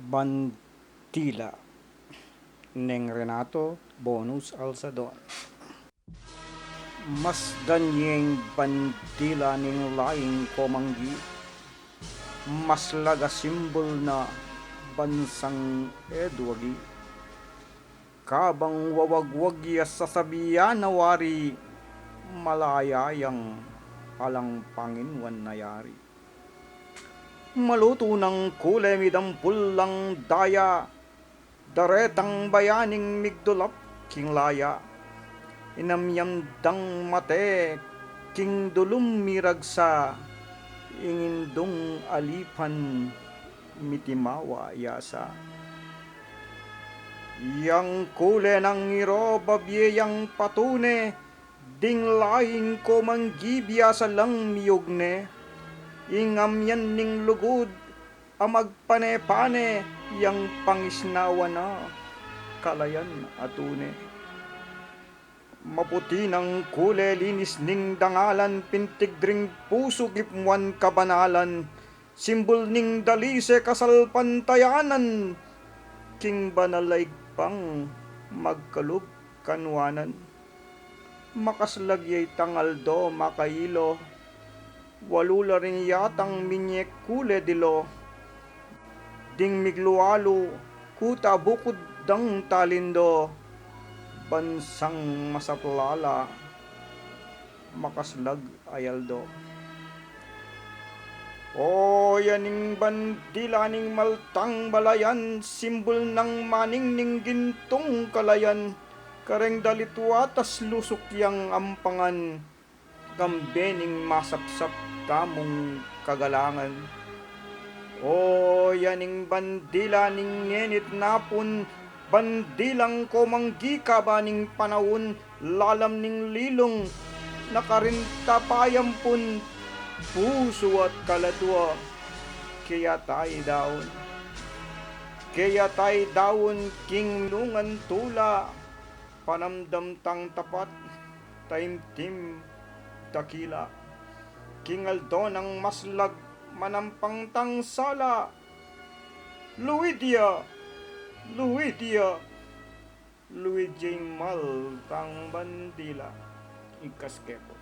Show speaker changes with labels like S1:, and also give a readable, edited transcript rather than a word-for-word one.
S1: Bandila Neng Renato Bonus Alsadon. Mas danyeng bandila ning laing komanggi, mas laga simbol na bansang Edwagi. Kabang wawagwagya sasabiyan na wari, malayayang alang panginwan nayari. Maluto ng kulay midampul lang daya, daretang bayaning migdulap king laya. Inamyamdang mate king dulum miragsa, ingindong alipan mitimawa yasa. Yang kule ng iro babyeyang patune, ding laing ko manggibya sa lang miyugne. Ingam yan ning lugod, amagpane-pane, yang pangisnawa na, kalayan atune. Maputi ng kule linis ning dangalan, pintigring puso gipmuan kabanalan, simbol ning dalise kasalpantayanan, king banalay pang magkalub kanwanan. Makaslagyay tangaldo makailo, walula rin yatang minyek kule dilo, ding miglualo kuta bukod dang talindo, bansang masaplala makaslag ayaldo. O yaning bandila ning maltang balayan, simbol ng maning ning gintong kalayan, kareng dalitwatas lusok yang ampangan, gambening masapsap tamong kagalangan. O yaning bandila ning ngenit napon, bandilang ko manggika ba ning panawon, lalam ning lilong, nakarinta payampun, puso at kaladwa, kaya tay daon. Kaya tay daon king lungan tula, panamdam tang tapat, taimtim takila. Kingaldo ng maslag manampang tang sala, Luidia, Luidia, Luigi mal tang bandila, ikaskepo.